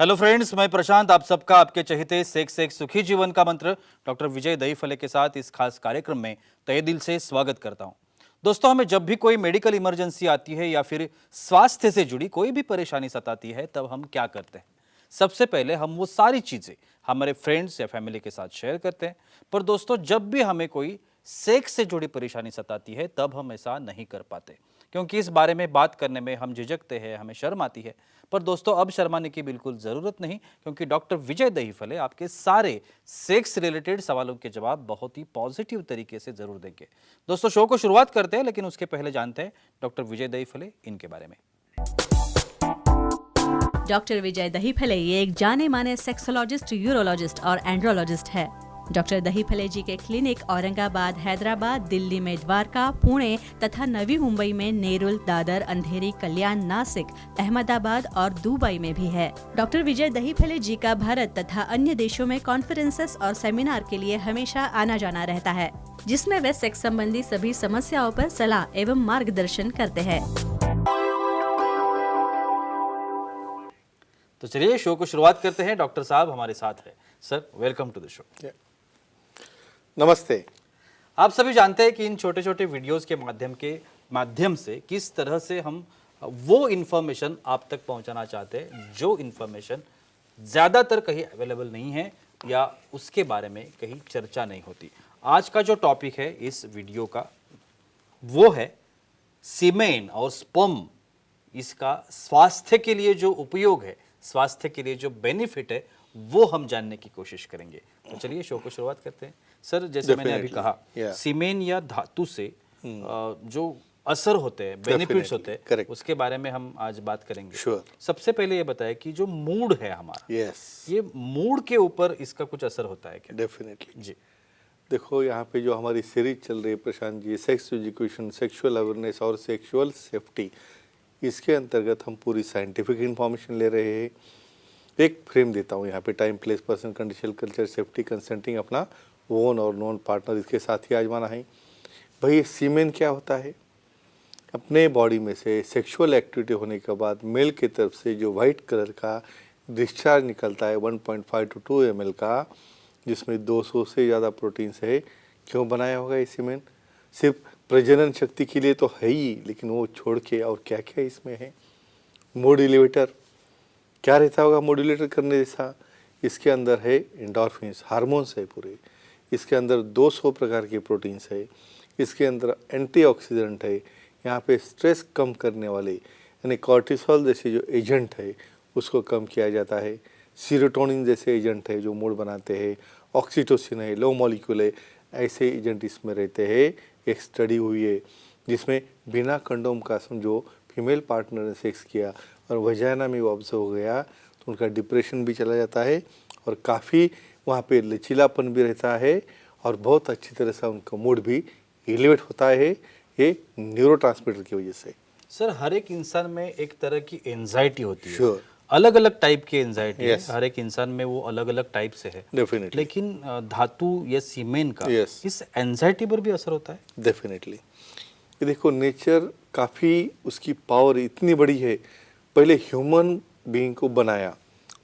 Hello friends, मैं प्रशांत आप सबका आपके चहेते सेक्स एक सुखी जीवन का मंत्र डॉक्टर विजय दहीफले के साथ इस खास कार्यक्रम में तहे दिल से स्वागत करता हूं। दोस्तों, हमें जब भी कोई मेडिकल इमरजेंसी आती है या फिर स्वास्थ्य से जुड़ी कोई भी परेशानी सताती है, तब हम क्या करते हैं? सबसे पहले हम वो सारी चीजें हमारे फ्रेंड्स या फैमिली के साथ शेयर करते हैं। पर दोस्तों, जब भी हमें कोई सेक्स से जुड़ी परेशानी सताती है, तब हम ऐसा नहीं कर पाते, क्योंकि इस बारे में बात करने में हम झिझकते हैं, हमें शर्म आती है। पर दोस्तों, अब शर्माने की बिल्कुल ज़रूरत नहीं, क्योंकि डॉक्टर विजय दहीफले आपके सारे सेक्स रिलेटेड सवालों के जवाब बहुत ही पॉजिटिव तरीके से ज़रूर देंगे। दोस्तों, शो को शुरुआत करते हैं, लेकिन उसके पहले जानते हैं डॉक्टर विजय दहीफले इनके बारे में। डॉक्टर विजय दहीफले ये एक जाने माने सेक्सोलॉजिस्ट, यूरोलॉजिस्ट और एंड्रोलॉजिस्ट है। डॉक्टर दहीफले जी के क्लिनिक औरंगाबाद, हैदराबाद, दिल्ली में द्वारका, पुणे तथा नवी मुंबई में नेरुल, दादर, अंधेरी, कल्याण, नासिक, अहमदाबाद और दुबई में भी है। डॉक्टर विजय दहीफले जी का भारत तथा अन्य देशों में कॉन्फ्रेंसेस और सेमिनार के लिए हमेशा आना जाना रहता है, जिसमें वे सेक्स संबंधी सभी समस्याओं पर सलाह एवं मार्गदर्शन करते हैं। तो चलिए शो को शुरुआत करते हैं। डॉक्टर साहब हमारे साथ है। Sir, welcome to the show. नमस्ते। आप सभी जानते हैं कि इन छोटे छोटे वीडियोस के माध्यम से किस तरह से हम वो इन्फॉर्मेशन आप तक पहुंचाना चाहते हैं जो इन्फॉर्मेशन ज़्यादातर कहीं अवेलेबल नहीं है या उसके बारे में कहीं चर्चा नहीं होती। आज का जो टॉपिक है इस वीडियो का वो है सीमेन और स्पर्म। इसका स्वास्थ्य के लिए जो उपयोग है, स्वास्थ्य के लिए जो बेनिफिट है, वो हम जानने की कोशिश करेंगे। तो चलिए शो को शुरुआत करते हैं। सर, जैसे मैंने अभी कहा, सीमेन या धातु से जो असर होते हैं, बेनिफिट्स होते हैं, उसके बारे में हम आज बात करेंगे। सबसे पहले ये बताएं कि जो मूड है हमारा, ये मूड के ऊपर इसका कुछ असर होता है क्या? डेफिनेटली जी। देखो, यहाँ पे जो हमारी सीरीज चल रही है Prashant ji, sex education, sexual awareness और सेक्सुअल सेफ्टी, इसके अंतर्गत हम पूरी साइंटिफिक इंफॉर्मेशन ले रहे हैं। एक फ्रेम देता हूँ यहाँ पे, time, place, person, condition, culture, safety, consenting, अपना ओन और नॉन पार्टनर इसके साथ ही आजमाना है। भाई, ये सीमेन क्या होता है? अपने बॉडी में से सेक्सुअल एक्टिविटी होने के बाद मेल की तरफ से जो वाइट कलर का डिस्चार्ज निकलता है 1.5 to 2 ml का, जिसमें 200 से ज़्यादा प्रोटीन्स है। क्यों बनाया होगा ये सीमेन? सिर्फ प्रजनन शक्ति के लिए तो है ही, लेकिन वो छोड़ के और क्या क्या इसमें है? मोड्यूलेटर क्या रहता होगा मोड्यूलेटर करने जैसा? इसके अंदर है एंडोर्फिन्स, हार्मोन्स है पूरे। इसके अंदर 200 प्रकार के प्रोटीन्स है। इसके अंदर एंटीऑक्सीडेंट है। यहाँ पे स्ट्रेस कम करने वाले यानी कॉर्टिसोल जैसे जो एजेंट है उसको कम किया जाता है। सीरोटोनिन जैसे एजेंट है जो मूड बनाते हैं। ऑक्सीटोसिन है, लो मॉलिक्यूल है, ऐसे एजेंट इसमें रहते हैं। एक स्टडी हुई है जिसमें बिना कंडोम का समझो फीमेल पार्टनर ने सेक्स किया और वजाइना में वो ऑब्जर्व हो गया, तो उनका डिप्रेशन भी चला जाता है और काफ़ी वहाँ पे लचीलापन भी रहता है और बहुत अच्छी तरह से उनका मूड भी एलिवेट होता है, ये न्यूरोट्रांसमीटर की वजह से। सर, हर एक इंसान में एक तरह की एंजाइटी होती है। श्योर। अलग अलग टाइप की एंजाइटी है, हर एक इंसान में वो अलग अलग टाइप से है। डेफिनेटली। लेकिन धातु या सीमेन का इस एंजाइटी पर भी असर होता है? डेफिनेटली। ये देखो, नेचर काफ़ी उसकी पावर इतनी बड़ी है। पहले ह्यूमन बीइंग को बनाया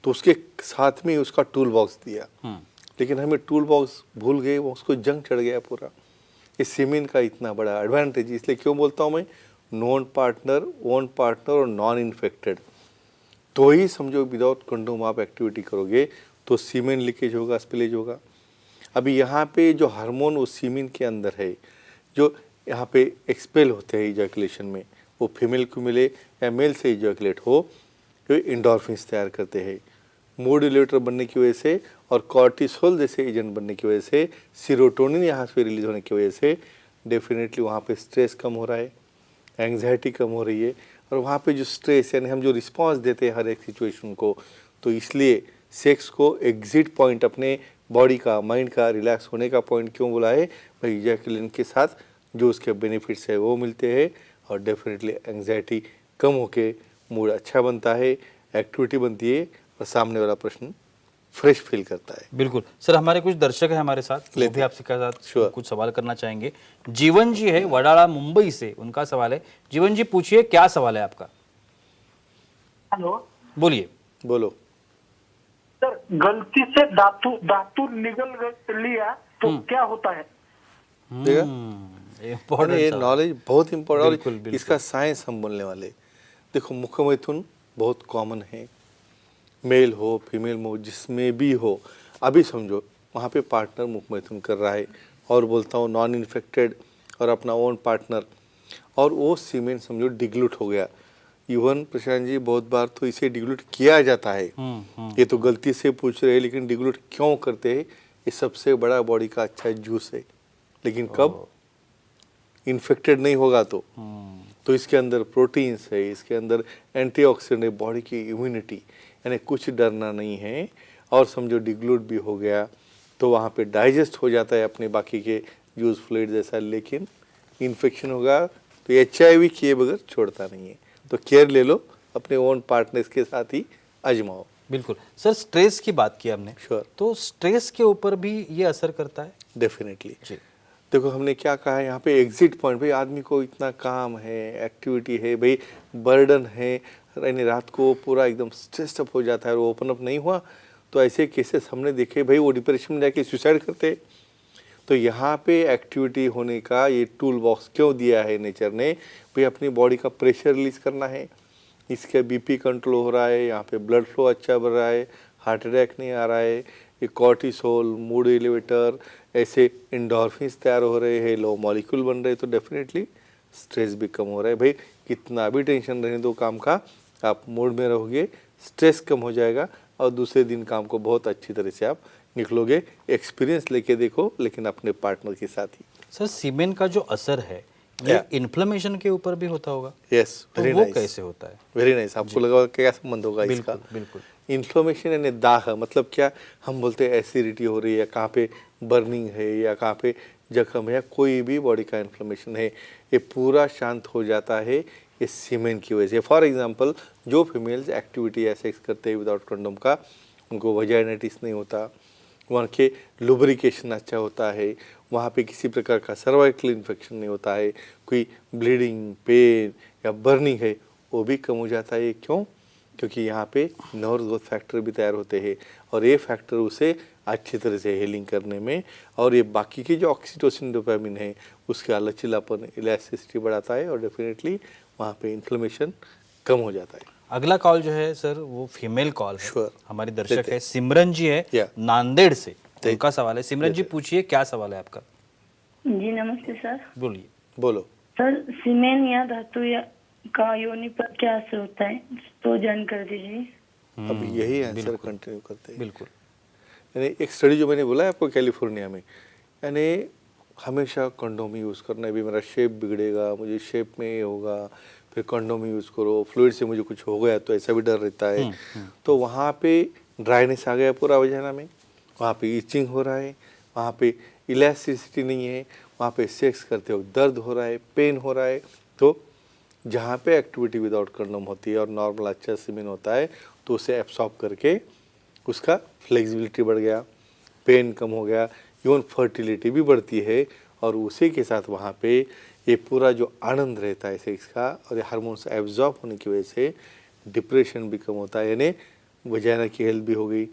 तो उसके साथ में उसका टूल बॉक्स दिया, लेकिन हमें टूल बॉक्स भूल गए, वो उसको जंग चढ़ गया पूरा। ये सीमेन का इतना बड़ा एडवांटेज, इसलिए क्यों बोलता हूँ मैं, नॉन पार्टनर, ओन पार्टनर और नॉन इन्फेक्टेड, तो ही समझो विदाउट कंडोम आप एक्टिविटी करोगे तो सीमेन लीकेज होगा, स्पिलेज होगा। अभी यहाँ पे जो हार्मोन वो सीमेन के अंदर है, जो यहाँ पे एक्सपेल होते हैं इजैकुलेशन में, वो फीमेल को मिले या मेल से इजैकुलेट हो, जो एंडोर्फिन्स तैयार करते हैं। मोड्यूलेटर बनने की वजह से और कॉर्टिसोल जैसे एजेंट बनने की वजह से, सीरोटोनिन यहाँ से रिलीज होने की वजह से डेफिनेटली वहाँ पे स्ट्रेस कम हो रहा है, एंग्जाइटी कम हो रही है। और वहाँ पे जो स्ट्रेस यानी हम जो रिस्पांस देते हैं हर एक सिचुएशन को, तो इसलिए सेक्स को एग्जिट पॉइंट अपने बॉडी का, माइंड का रिलैक्स होने का पॉइंट क्यों बोला है भाई? इजैकुलेशन के साथ जो उसके बेनिफिट्स है वो मिलते हैं और डेफिनेटली एंग्जाइटी कम होके मूड अच्छा बनता है, एक्टिविटी बनती है और सामने वाला प्रश्न फ्रेश फील करता है। बिल्कुल। सर, हमारे कुछ दर्शक हैं हमारे साथ, वो भी आपसे कुछ सवाल करना चाहेंगे। जीवन जी है वडाला मुंबई से, उनका सवाल है। जीवन जी, पूछिए, क्या सवाल है आपका? हेलो, बोलिए। बोलो। गलती से धातु धातु लिया तो क्या होता है? देखा? इम्पोर्टेंट ये सवाल। नॉलेज बहुत इम्पोर्टेंट बिल्कुल, और बिल्कुल। इसका साइंस हम बोलने वाले। देखो मुख मैथुन बहुत कॉमन है, मेल हो फीमेल हो जिसमें भी हो। अभी समझो वहाँ पे पार्टनर मुख मैथुन कर रहा है और बोलता हूँ नॉन इन्फेक्टेड और अपना ओन पार्टनर, और वो सीमेन समझो डिग्लूट हो गया। इवन प्रशांत जी बहुत बार तो इसे डिग्लूट किया जाता है। ये तो गलती से पूछ रहे हैं, लेकिन डिग्लूट क्यों करते हैं? ये सबसे बड़ा बॉडी का अच्छा जूस है, लेकिन कब इन्फेक्टेड नहीं होगा तो इसके अंदर प्रोटीन्स है, इसके अंदर एंटीऑक्सीडेंट है, बॉडी की इम्यूनिटी, यानी कुछ डरना नहीं है। और समझो डिग्लूट भी हो गया तो वहाँ पे डाइजेस्ट हो जाता है अपने बाकी के जूस फ्लूइड जैसा, लेकिन इन्फेक्शन होगा तो HIV किए बगैर छोड़ता नहीं है। तो केयर ले लो, अपने ओन पार्टनर्स के साथ ही आजमाओ। बिल्कुल सर, स्ट्रेस की बात की हमने, Sure. तो स्ट्रेस के ऊपर भी ये असर करता है? डेफिनेटली। जी। देखो हमने क्या कहा है यहाँ पे, एग्जिट पॉइंट। भाई आदमी को इतना काम है, एक्टिविटी है, भाई बर्डन है, यानी रात को पूरा एकदम स्ट्रेस्ड अप हो जाता है और वो ओपन अप नहीं हुआ, तो ऐसे केसेस हमने देखे भाई वो डिप्रेशन में जाके सुसाइड करते हैं। तो यहाँ पे एक्टिविटी होने का ये टूल बॉक्स क्यों दिया है नेचर ने? भाई अपनी बॉडी का प्रेशर रिलीज करना है, इसका BP कंट्रोल हो रहा है, यहाँ पे ब्लड फ्लो अच्छा बढ़ रहा है, हार्ट अटैक नहीं आ रहा है, ये कॉर्टिसोल, मूड एलिवेटर, ऐसे इंडोर्फिन्स तैयार हो रहे हैं, लो मॉलिक्यूल बन रहे हैं, तो डेफिनेटली स्ट्रेस भी कम हो रहा है। भाई कितना भी टेंशन रहने दो काम का, आप मूड में रहोगे, स्ट्रेस कम हो जाएगा और दूसरे दिन काम को बहुत अच्छी तरह से आप निकलोगे। एक्सपीरियंस लेके देखो, लेकिन अपने पार्टनर के साथ ही। सर सीमेन का जो असर है ये Yeah. इन्फ्लेमेशन के ऊपर भी होता होगा, यस, तो वेरी वो नाइस। कैसे होता है? Very nice. आपको लगा होगा क्या संबंध होगा इसका? बिल्कुल बिल्कुल। इन्फ्लेमेशन यानी दाह, मतलब क्या हम बोलते हैं एसिडिटी हो रही है, कहाँ पे बर्निंग है या कहाँ पे जख्म है या कोई भी बॉडी का इन्फ्लेमेशन है, ये पूरा शांत हो जाता है ये सीमेन की वजह से। फॉर एग्जांपल जो फीमेल्स एक्टिविटी या सेक्स करते हैं विदाउट कंडोम का, उनको वजाइनाइटिस नहीं होता, वहाँ के लुब्रिकेशन अच्छा होता है, वहाँ पे किसी प्रकार का सर्वाइकल इन्फेक्शन नहीं होता है, कोई ब्लीडिंग, पेन या बर्निंग है वो भी कम हो जाता है। क्यों? क्योंकि यहाँ पे नर्व ग्रोथ फैक्टर भी तैयार होते हैं और ये फैक्टर उसे अच्छी तरह से हीलिंग करने में, और ये बाकी के जो ऑक्सीटोसिन, डोपामिन है उसका लचीलापन, इलास्टिसिटी बढ़ाता है और डेफिनेटली वहाँ पे इन्फ्लेमेशन कम हो जाता है। अगला कॉल जो है सर वो फीमेल कॉल है। Sure. हमारी दर्शक लेते है सिमरन जी है Yeah. नांदेड़ से, लेते। उनका सवाल है। सिमरन जी पूछिए, क्या सवाल है आपका? जी नमस्ते सर। बोलिए। बोलो। सर सीमेन या धातु या का योनि पर क्या असर होता है, तो जानकारी दीजिए। अब यही आंसर कंटिन्यू करते हैं। बिल्कुल। यानी एक स्टडी जो मैंने बोला है आपको कैलिफोर्निया में, यानी हमेशा कंडोम यूज़ करना है। भी मेरा शेप बिगड़ेगा, मुझे शेप में ये होगा, फिर कंडोम यूज़ करो, फ्लूइड से मुझे कुछ हो गया तो ऐसा भी डर रहता है। तो वहाँ पे ड्राइनेस आ गया पूरा वजाना में, वहाँ पे इचिंग हो रहा है, वहाँ पे इलास्टिसिटी नहीं है, वहाँ पे सेक्स करते वक्त दर्द हो रहा है, पेन हो रहा है। तो जहाँ पे एक्टिविटी विदाउट कंडोम होती है और नॉर्मल अच्छा सीमेन होता है तो उसे एब्सॉर्ब करके उसका फ्लेक्सिबिलिटी बढ़ गया, पेन कम हो गया, इवन फर्टिलिटी भी बढ़ती है, और उसी के साथ वहाँ पे ये पूरा जो आनंद रहता है सेक्स का और ये हार्मोन्स एब्जॉर्ब होने की वजह से डिप्रेशन भी कम होता है, यानी वजाना की हेल्थ भी हो गई,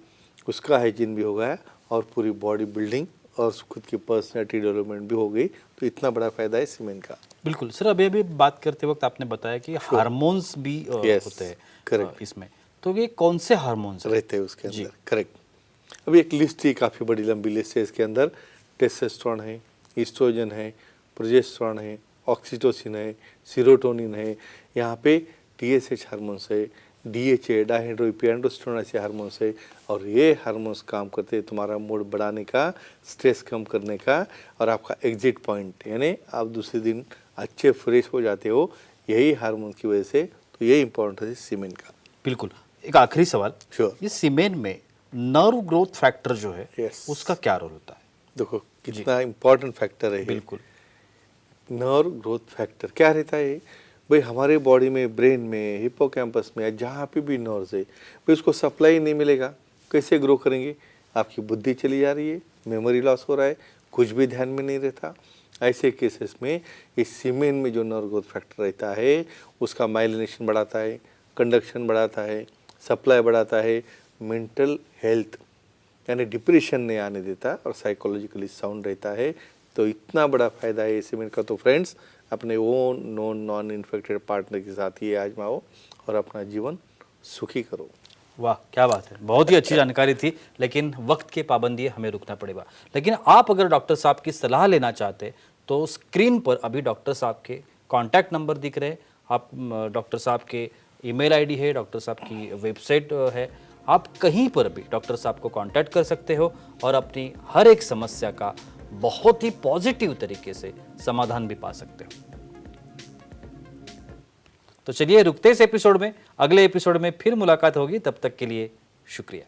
उसका हाइजीन भी हो गया और पूरी बॉडी बिल्डिंग और खुद की पर्सनैलिटी डेवलपमेंट भी हो गई। तो इतना बड़ा फायदा है सीमेन का। बिल्कुल सर, अभी अभी बात करते वक्त आपने बताया कि हार्मोन्स भी Yes, होते हैं correct. इसमें, तो ये कौन से हार्मोन्स रहते हैं उसके अंदर? करेक्ट। अभी एक लिस्ट ही काफ़ी बड़ी लंबी लिस्ट है इसके अंदर। टेस्टोस्टेरोन है, ईस्ट्रोजन है, प्रोजेस्टेरोन है, ऑक्सीटोसिन है, सीरोटोनिन है, यहाँ पे TSH हार्मोन्स है, DHA, डायहाइड्रोएपिएंडोस्टेरोन ऐसे हार्मोन्स है, और ये हार्मोन्स काम करते हैं तुम्हारा मूड बढ़ाने का, स्ट्रेस कम करने का और आपका एग्जिट पॉइंट, यानी आप दूसरे दिन अच्छे फ्रेश हो जाते हो यही हार्मोन की वजह से। तो ये इंपॉर्टेंट है सीमेन का। बिल्कुल। एक आखिरी सवाल, Sure. ये सीमेन में नर्व ग्रोथ फैक्टर जो है Yes. उसका क्या रोल होता है? देखो कितना इम्पोर्टेंट फैक्टर है ये। बिल्कुल। नर्व ग्रोथ फैक्टर क्या रहता है भाई? हमारे बॉडी में, ब्रेन में, हिप्पोकैम्पस में, या जहाँ पे भी नर्व्स है भाई उसको सप्लाई नहीं मिलेगा, कैसे ग्रो करेंगे? आपकी बुद्धि चली जा रही है, मेमोरी लॉस हो रहा है, कुछ भी ध्यान में नहीं रहता। ऐसे केसेस में इस सीमेन में जो नर्व ग्रोथ फैक्टर रहता है उसका माइलिनेशन बढ़ाता है, कंडक्शन बढ़ाता है, सप्लाई बढ़ाता है, मेंटल हेल्थ यानी डिप्रेशन नहीं आने देता और साइकोलॉजिकली साउंड रहता है। तो इतना बड़ा फ़ायदा है सीमेंट का। तो फ्रेंड्स, अपने own non non infected partner के साथ ये आजमाओ और अपना जीवन सुखी करो। वाह, क्या बात है, बहुत ही अच्छी जानकारी थी। लेकिन वक्त के पाबंदी है, हमें रुकना पड़ेगा। लेकिन आप अगर डॉक्टर साहब की सलाह लेना चाहते तो स्क्रीन पर अभी डॉक्टर साहब के कॉन्टैक्ट नंबर दिख रहे हैं। आप डॉक्टर साहब के ईमेल आईडी है, डॉक्टर साहब की वेबसाइट है, आप कहीं पर भी डॉक्टर साहब को कांटेक्ट कर सकते हो और अपनी हर एक समस्या का बहुत ही पॉजिटिव तरीके से समाधान भी पा सकते हो। तो चलिए रुकते इस एपिसोड में, अगले एपिसोड में फिर मुलाकात होगी। तब तक के लिए शुक्रिया।